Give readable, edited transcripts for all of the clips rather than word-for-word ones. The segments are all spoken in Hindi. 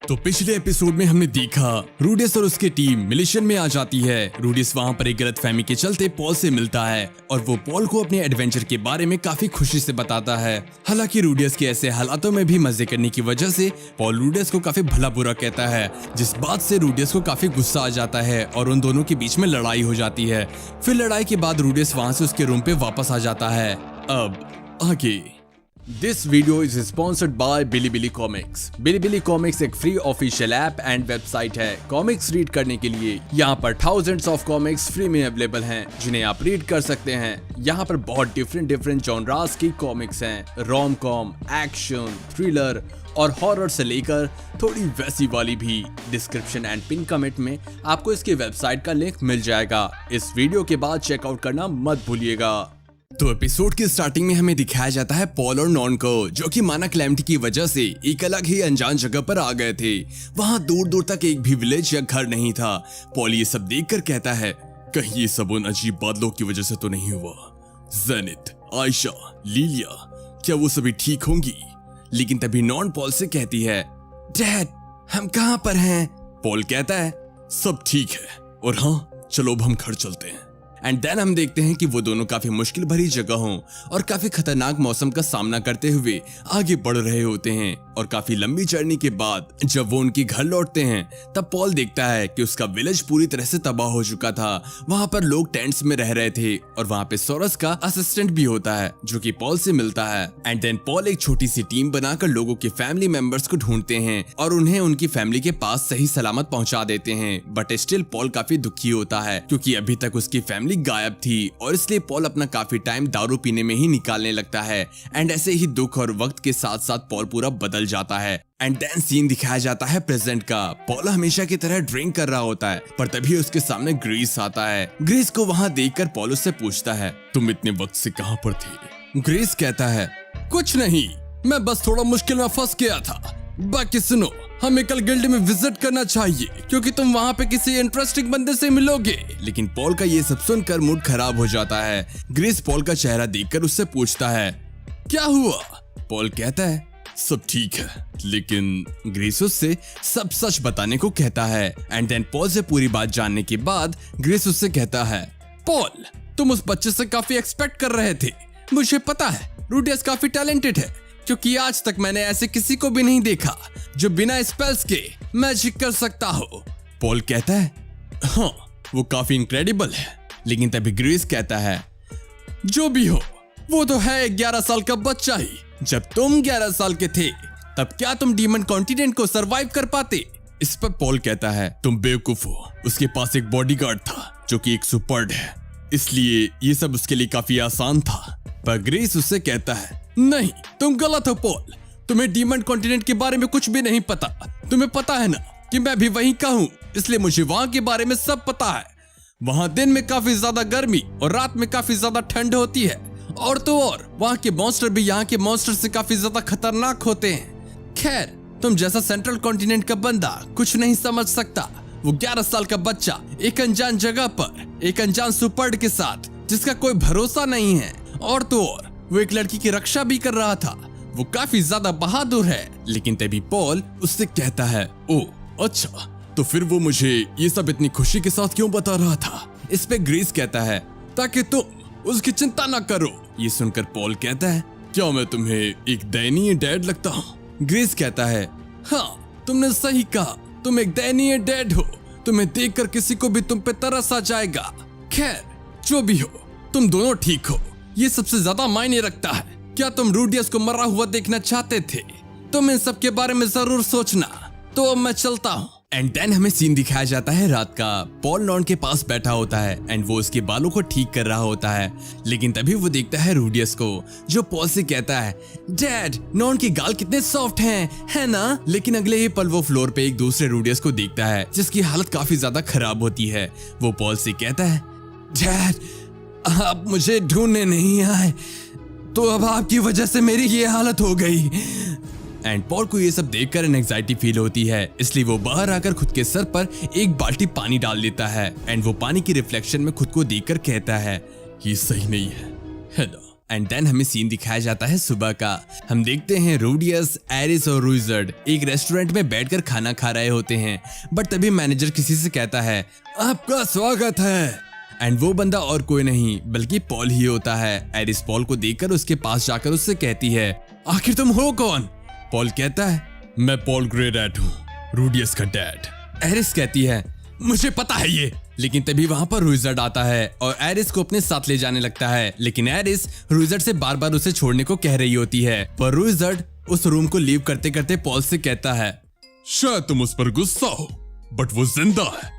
तो पिछले एपिसोड में हमने देखा रूडियस और उसकी टीम मिलिशियन में आ जाती है। रूडियस वहां पर एक गलतफहमी के चलते पॉल से मिलता है और वो पॉल को अपने एडवेंचर के बारे में काफी खुशी से बताता है। हालांकि रूडियस के ऐसे हालातों में भी मजे करने की वजह से पॉल रूडियस को काफी भला बुरा कहता है, जिस बात से रूडियस को काफी गुस्सा आ जाता है और उन दोनों के बीच में लड़ाई हो जाती है। फिर लड़ाई के बाद रूडियस वहां से उसके रूम पे वापस आ जाता है। अब आगे This video is sponsored by Bilibili Comics. Bilibili Comics एक free official app and website है कॉमिक्स रीड करने के लिए। यहाँ पर थाउजेंड्स ऑफ कॉमिक्स फ्री में अवेलेबल हैं जिन्हें आप रीड कर सकते हैं। यहाँ पर बहुत डिफरेंट जॉनरास की कॉमिक्स हैं, रोम कॉम, एक्शन, थ्रिलर और हॉरर से लेकर थोड़ी वैसी वाली भी। डिस्क्रिप्शन एंड पिन कमेंट में आपको इसकी वेबसाइट का लिंक मिल जाएगा। इस वीडियो के बाद चेकआउट करना मत भूलिएगा। तो एपिसोड की स्टार्टिंग में हमें दिखाया जाता है पॉल और नॉन को, जो कि माना क्लैमिटी की वजह से एक अलग ही अनजान जगह पर आ गए थे। वहां दूर दूर तक एक भी विलेज या घर नहीं था। पॉल ये सब देखकर कहता है, कहीं ये सब उन अजीब बादलों की वजह से तो नहीं हुआ। जेनिथ, आयशा, लिलिया, क्या वो सभी ठीक होंगी? लेकिन तभी नॉन पॉल से कहती है, डैड हम कहाँ पर हैं? पॉल कहता है, सब ठीक है और हाँ चलो अब हम घर चलते हैं। एंड देन हम देखते हैं कि वो दोनों काफी मुश्किल भरी जगहों और काफी खतरनाक मौसम का सामना करते हुए आगे बढ़ रहे होते हैं। और काफी लंबी जर्नी के बाद जब वो उनके घर लौटते हैं तब पॉल देखता है कि उसका विलेज पूरी तरह से तबाह हो चुका था। वहां पर लोग टेंट्स में रह रहे थे और वहां पे सोरस का असिस्टेंट भी होता है जो कि पॉल से मिलता है। एंड देन पॉल एक छोटी सी टीम बनाकर लोगों के फैमिली मेंबर्स को ढूंढते हैं और उन्हें उनकी फैमिली के पास सही सलामत पहुंचा देते हैं। बट स्टिल पॉल काफी दुखी होता है क्योंकि अभी तक उसकी फैमिली गायब थी और इसलिए पॉल अपना काफी टाइम दारू पीने में ही निकालने लगता है। एंड ऐसे ही दुख और वक्त के साथ साथ पॉल पूरा बदल जाता है। एंड देन सीन दिखाया जाता है प्रेजेंट का। पॉल हमेशा की तरह ड्रिंक कर रहा होता है पर तभी उसके सामने ग्रीस आता है। ग्रीस को वहां देखकर पॉल उससे पूछता है, तुम इतने वक्त से कहां पर थे? ग्रीस कहता है, कुछ नहीं, मैं बस थोड़ा मुश्किल में फंस गया था। बाकी सुनो, हमें कल गिल्ड में विजिट करना चाहिए क्योंकि तुम वहाँ पे किसी इंटरेस्टिंग बंदे से मिलोगे। लेकिन पॉल का ये सब सुनकर मूड खराब हो जाता है। ग्रेस पॉल का चेहरा देखकर उससे पूछता है, क्या हुआ? पॉल कहता है, सब ठीक है, लेकिन ग्रेस उससे सब सच बताने को कहता है। एंड देन पॉल से पूरी बात जानने के बाद ग्रेस उससे कहता है, पॉल तुम उस बच्चे से काफी एक्सपेक्ट कर रहे थे। मुझे पता है रूडियस काफी टैलेंटेड है क्योंकि आज तक मैंने ऐसे किसी को भी नहीं देखा जो बिना स्पेल्स के मैजिक कर सकता हो। पॉल कहता है, हाँ वो काफी इनक्रेडिबल है। लेकिन तभी ग्रेस कहता है, जो भी हो वो तो है 11 साल का बच्चा ही। जब तुम 11 साल के थे तब क्या तुम डीमन कॉन्टिनेंट को सरवाइव कर पाते? इस पर पॉल कहता है, तुम बेवकूफ हो, उसके पास एक बॉडीगार्ड था जो कि एक सुपर्ड है, इसलिए ये सब उसके लिए काफी आसान था। पर ग्रेस उससे कहता है, नहीं तुम गलत हो पॉल, तुम्हें डीमन कॉन्टिनेंट के बारे में कुछ भी नहीं पता। तुम्हें पता है ना कि मैं भी वहीं का हूँ, इसलिए मुझे वहां के बारे में सब पता है। वहां दिन में काफी ज्यादा गर्मी और रात में काफी ज्यादा ठंड होती है। और तो और वहां के मॉन्स्टर भी यहाँ के मॉन्स्टर से काफी ज्यादा खतरनाक होते हैं। खैर तुम जैसा सेंट्रल कॉन्टिनेंट का बंदा कुछ नहीं समझ सकता। वो 11 साल का बच्चा एक अनजान जगह पर एक अनजान सुपर्ड के साथ जिसका कोई भरोसा नहीं है, और तो और वो एक लड़की की रक्षा भी कर रहा था। वो काफी ज्यादा बहादुर है। लेकिन तभी पॉल उससे कहता है, ओ अच्छा, तो फिर वो मुझे ये सब इतनी खुशी के साथ क्यों बता रहा था? इस पे ग्रेस कहता है, ताकि तुम उसकी चिंता ना करो। ये सुनकर पॉल कहता है, क्या मैं तुम्हें एक दयनीय डैड लगता हूँ? ग्रेस कहता है, हाँ तुमने सही कहा, तुम एक दयनीय डैड हो। तुम्हें देखकर किसी को भी तुम पे तरस आ जाएगा। खैर जो भी हो, तुम दोनों ठीक हो, ये सबसे ज्यादा मायने रखता है। क्या तुम रूडियस को मरा हुआ देखना चाहते थे? तुम इन सब के बारे में जरूर सोचना। तो अब मैं चलता हूँ। एंड देन हमें सीन दिखाया जाता है रात का। पॉल नॉन के पास बैठा होता है एंड वो उसके बालों को ठीक कर रहा होता है। लेकिन तभी वो देखता है रूडियस को, जो पॉल से कहता है, डैड नॉन के गाल कितने सॉफ्ट हैं, है ना? लेकिन अगले ही पल वो फ्लोर पे एक दूसरे रूडियस को देखता है जिसकी हालत काफी ज्यादा खराब होती है। वो पॉल से कहता है, डैड आप मुझे ढूंढने नहीं आए तो अब आपकी वजह से मेरी ये हालत हो गई। एंड पॉल को ये सब देखकर एंजाइटी फील होती है, इसलिए वो बाहर आकर खुद के सर पर एक बाल्टी पानी डाल देता है एंड वो पानी की रिफ्लेक्शन में खुद को देखकर कहता है ये सही नहीं है ना। एंड देन हमें सीन दिखाया जाता है सुबह का। हम देखते हैं रूडियस, एरिस और रुइजर्ड एक रेस्टोरेंट में बैठकर खाना खा रहे होते हैं, बट तभी मैनेजर किसी से कहता है आपका स्वागत है। एंड वो बंदा और कोई नहीं बल्कि पॉल ही होता है। एरिस पॉल को देखकर उसके पास जाकर उससे कहती है आखिर तुम हो कौन? पॉल कहता है मैं पॉल ग्रे रैट हूँ, रूडियस का डैड। एरिस कहती है मुझे पता है ये। लेकिन तभी वहां पर रुइजर्ड आता है और एरिस को अपने साथ ले जाने लगता है, लेकिन एरिस रुइजर्ड से बार बार उसे छोड़ने को कह रही होती है, पर रुइजर्ड उस रूम को लीव करते करते पॉल से कहता है शायद तुम उस पर गुस्सा हो, बट वो जिंदा है,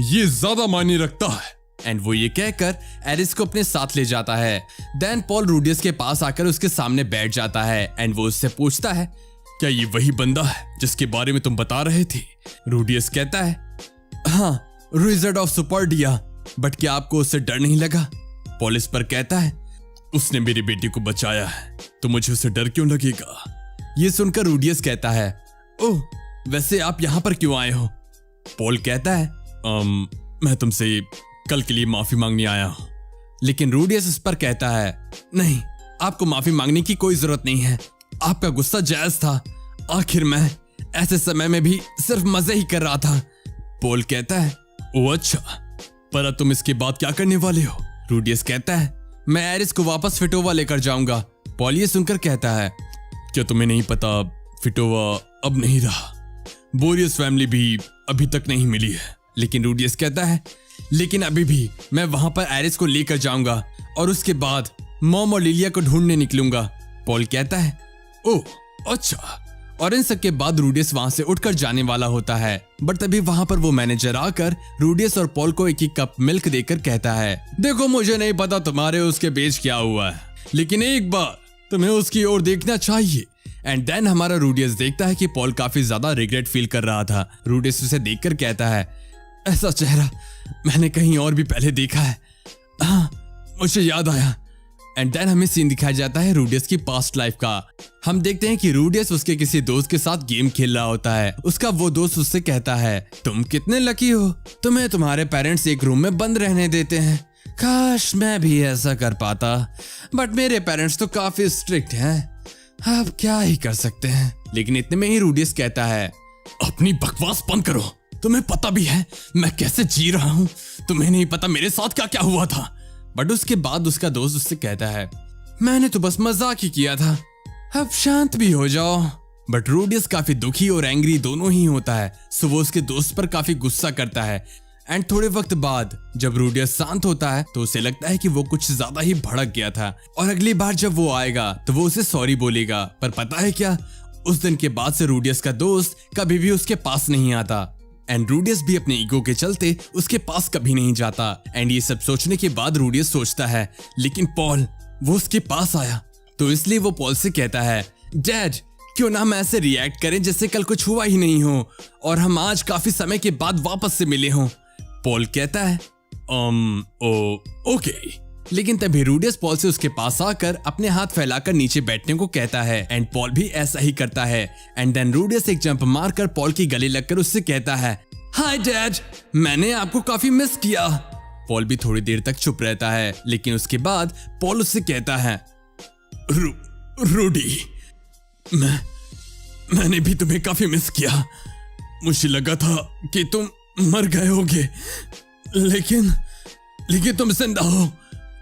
ये ज्यादा मायने रखता है। एंड वो ये कहकर एरिस को अपने साथ ले जाता है। देन पॉल रूडियस के पास आकर उसके सामने बैठ जाता है एंड वो उससे पूछता है क्या ये वही बंदा है जिसके बारे में तुम बता रहे थे? रूडियस कहता है हाँ, रुइजर्ड ऑफ सुपर्डिया, बट क्या आपको उससे डर नहीं लगा? पॉल इस पर कहता है उसने मेरी बेटी को बचाया है तो मुझे उससे डर क्यों लगेगा? ये सुनकर रूडियस कहता है ओह वैसे आप यहाँ पर क्यों आए हो? पॉल कहता है मैं तुमसे कल के लिए माफी मांगने आया हूँ। लेकिन रूडियस इस पर कहता है नहीं, आपको माफी मांगने की कोई जरूरत नहीं है, आपका गुस्सा जायज था, आखिर मैं ऐसे समय में भी सिर्फ मजे ही कर रहा था। पॉल कहता है ओ अच्छा, पर अब तुम इसके बाद क्या करने वाले हो? रूडियस कहता है मैं एरिस को वापस फिटोवा लेकर जाऊंगा। पॉल ये सुनकर कहता है क्या तुम्हें नहीं पता फिटोवा अब नहीं रहा, बोरियस फैमिली भी अभी तक नहीं मिली है। लेकिन रूडियस कहता है लेकिन अभी भी मैं वहां पर एरिस को लेकर जाऊंगा और उसके बाद मॉम और लिलिया को ढूंढने निकलूंगा। पॉल कहता है ओह अच्छा। और इन सब के बाद रूडियस वहां से उठकर जाने वाला होता है, बट तभी वहां पर वो मैनेजर आकर रूडियस और पॉल को एक कप मिल्क देकर कहता है देखो मुझे नहीं पता तुम्हारे उसके बीच क्या हुआ है, लेकिन एक बार तुम्हें उसकी ओर देखना चाहिए। एंड देन हमारा रूडियस देखता है कि पॉल काफी ज्यादा रिग्रेट फील कर रहा था। रूडियस उसे देखकर कहता है ऐसा चेहरा मैंने कहीं और भी पहले देखा है, हाँ मुझे याद आया। एंड देन हमें सीन दिखाया जाता है रूडियस की पास्ट लाइफ का। हम देखते हैं कि रूडियस उसके किसी दोस्त के साथ गेम खेल रहा होता है। उसका वो दोस्त उससे कहता है तुम कितने लकी हो, तुम्हें तुम्हारे पेरेंट्स एक रूम में बंद रहने देते हैं, काश मैं भी ऐसा कर पाता, बट मेरे पेरेंट्स तो काफी स्ट्रिक्ट हैं, अब क्या ही कर सकते हैं। लेकिन इतने में ही रूडियस कहता है अपनी बकवास बंद करो, तुम्हें पता भी है मैं कैसे जी रहा हूँ, तुम्हें नहीं पता मेरे साथ क्या क्या हुआ था। बट उसके बाद उसका दोस्त उससे कहता है मैंने तो बस मजाक ही किया था, अब शांत भी हो जाओ। बट रूडियस काफी दुखी और एंग्री दोनों ही होता है, सो वो उसके दोस्त पर काफी गुस्सा करता है। एंड थोड़े वक्त बाद जब रूडियस शांत होता है तो उसे लगता है कि वो कुछ ज्यादा ही भड़क गया था और अगली बार जब वो आएगा तो वो उसे सॉरी बोलेगा। पर पता है क्या, उस दिन के बाद से रूडियस का दोस्त कभी भी उसके पास नहीं आता एंड रूडियस भी अपने ईगो के चलते उसके पास कभी नहीं जाता। एंड ये सब सोचने के बाद रूडियस सोचता है लेकिन पॉल वो उसके पास आया, तो इसलिए वो पॉल से कहता है डैड क्यों ना हम ऐसे रिएक्ट करें जैसे कल कुछ हुआ ही नहीं हो और हम आज काफी समय के बाद वापस से मिले हों। पॉल कहता है ओके। लेकिन तभी रूडियस पॉल से उसके पास आकर अपने हाथ फैलाकर नीचे बैठने को कहता है एंड पॉल भी ऐसा ही करता है। एंड देन रूडियस एक जंप मारकर पॉल की गले लगकर उससे कहता है हाय डैड, मैंने आपको काफी मिस किया। पॉल भी थोड़ी देर तक चुप रहता है, लेकिन उसके बाद पॉल उससे कहता है रूडी, मैंने भी तुम्हें काफी मिस किया, मुझे लगा था कि तुम मर गए होगे, लेकिन तुम जिंदा हो।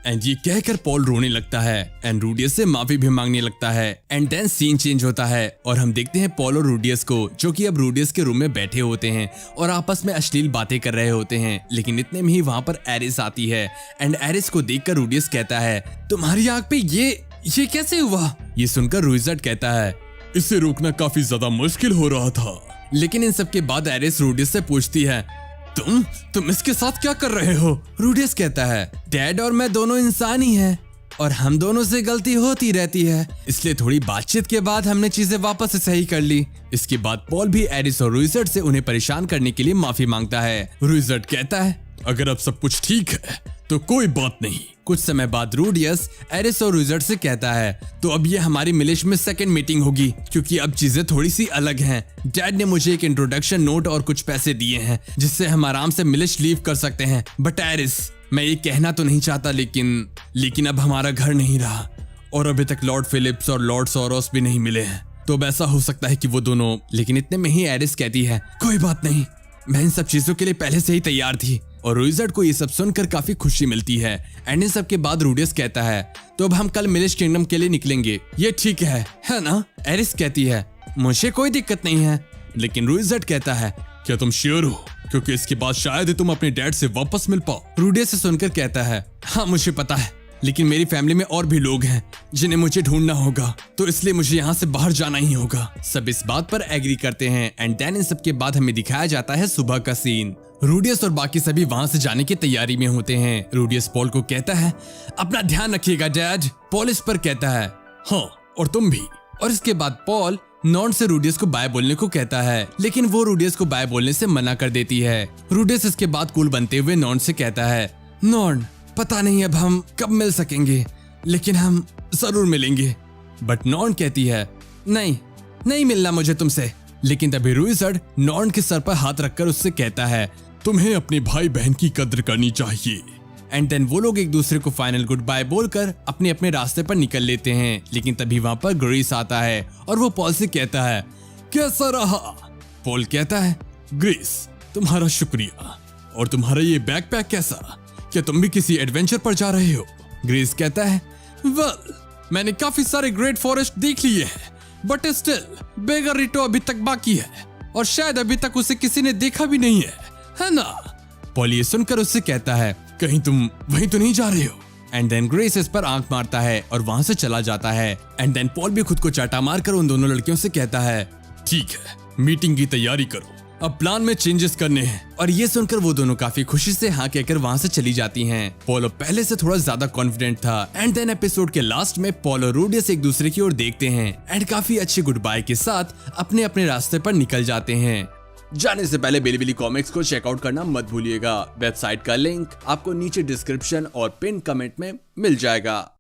एंड ये कहकर पॉल रोने लगता है एंड रूडियस से माफी भी मांगने लगता है। एंड देन सीन चेंज होता है और हम देखते हैं पॉल और रूडियस को जो कि अब रूडियस के रूम में बैठे होते हैं और आपस में अश्लील बातें कर रहे होते हैं। लेकिन इतने में ही वहां पर एरिस आती है एंड एरिस को देखकर रूडियस कहता है तुम्हारी आंख पे ये कैसे हुआ? ये सुनकर रुइजर्ड कहता है इसे रोकना काफी ज्यादा मुश्किल हो रहा था। लेकिन इन सब के बाद एरिस रूडियस से पूछती है तुम इसके साथ क्या कर रहे हो? रूडियस कहता है डैड और मैं दोनों इंसान ही हैं और हम दोनों से गलती होती रहती है, इसलिए थोड़ी बातचीत के बाद हमने चीजें वापस से सही कर ली। इसके बाद पॉल भी एरिस और रुइजर्ड से उन्हें परेशान करने के लिए माफी मांगता है। रुइजर्ड कहता है अगर अब सब कुछ ठीक है तो कोई बात नहीं। कुछ समय बाद रूडियस एरिस और रूजर्ट से कहता है, तो अब ये हमारी मिलिश में सेकंड मीटिंग होगी, क्योंकि अब चीजें थोड़ी सी अलग हैं। डैड ने मुझे एक इंट्रोडक्शन नोट और कुछ पैसे दिए हैं जिससे हम आराम से मिलिश लीव कर सकते हैं। बट एरिस, मैं ये कहना तो नहीं चाहता, लेकिन अब हमारा घर नहीं रहा और अभी तक लॉर्ड फिलिप्स और लॉर्ड सोरोस भी नहीं मिले हैं। तो अब ऐसा हो सकता है कि वो दोनों। लेकिन इतने में ही एरिस कहती है, कोई बात नहीं, मैं इन सब चीजों के लिए पहले से ही तैयार थी। और रूजर्ट को ये सब सुनकर काफी खुशी मिलती है। एंड इन सब के बाद रूडियस कहता है, तो अब हम कल मिलिश किंगडम के लिए निकलेंगे, ये ठीक है ना? एरिस कहती है, मुझे कोई दिक्कत नहीं है। लेकिन रूजर्ट कहता है, क्या तुम श्योर हो? क्योंकि इसके बाद शायद ही तुम अपने डैड से वापस मिल पाओ। रूडियस से सुनकर कहता है, हाँ मुझे पता है, लेकिन मेरी फैमिली में और भी लोग हैं जिन्हें मुझे ढूंढना होगा, तो इसलिए मुझे यहाँ से बाहर जाना ही होगा। सब इस बात पर एग्री करते हैं। एंड देन इन सब के बाद हमें दिखाया जाता है सुबह का सीन। रूडियस और बाकी सभी वहां से जाने की तैयारी में होते हैं। रूडियस पॉल को कहता है, अपना ध्यान रखिएगा डैड। पॉल इस पर कहता है, हाँ और तुम भी। और इसके बाद पॉल नॉर्न से रूडियस को बाय बोलने को कहता है, लेकिन वो रूडियस को बाय बोलने से मना कर देती है। रूडियस इसके बाद कूल बनते हुए नॉर्न से कहता है, नॉर्न, पता नहीं अब हम कब मिल सकेंगे, लेकिन हम जरूर मिलेंगे। बट नॉर्न कहती है, नहीं मिलना मुझे तुमसे। लेकिन तभी रूजर्ट नॉर्न के सर पर हाथ रखकर उससे कहता है, तुम्हें अपने भाई बहन की कद्र करनी चाहिए। एंड देन वो लोग एक दूसरे को फाइनल गुड बाय बोलकर अपने अपने रास्ते पर निकल लेते हैं। लेकिन तभी वहां पर ग्रेस आता है और वो पॉल से कहता है, कैसा रहा? पॉल कहता है, ग्रेस, तुम्हारा शुक्रिया। और तुम्हारा ये बैकपैक कैसा? क्या तुम भी किसी एडवेंचर पर जा रहे हो? ग्रेस कहता है, वेल, मैंने काफी सारे ग्रेट फॉरेस्ट देख लिए हैं, बट स्टिल बेगर रिटो अभी तक बाकी है और शायद अभी तक उसे किसी ने देखा भी नहीं है ना? पॉल ये सुनकर उससे कहता है, कहीं तुम वहीं तो नहीं जा रहे हो? एंड देन ग्रेस इस पर आंख मारता है और वहां से चला जाता है। एंड देन पॉल भी खुद को चाटा मारकर उन दोनों लड़कियों से कहता है, ठीक है, मीटिंग की तैयारी करो, अब प्लान में चेंजेस करने हैं। और ये सुनकर वो दोनों काफी खुशी से हाँ कहकर वहां से चली जाती हैं। पॉल अब पहले से थोड़ा ज्यादा कॉन्फिडेंट था। एंड देन एपिसोड के लास्ट में पॉल और रूडियस एक दूसरे की ओर देखते हैं एंड काफी अच्छे गुड बाय के साथ अपने अपने रास्ते पर निकल जाते हैं। जाने से पहले बिलीबिली कॉमिक्स को चेकआउट करना मत भूलिएगा। वेबसाइट का लिंक आपको नीचे डिस्क्रिप्शन और पिन कमेंट में मिल जाएगा।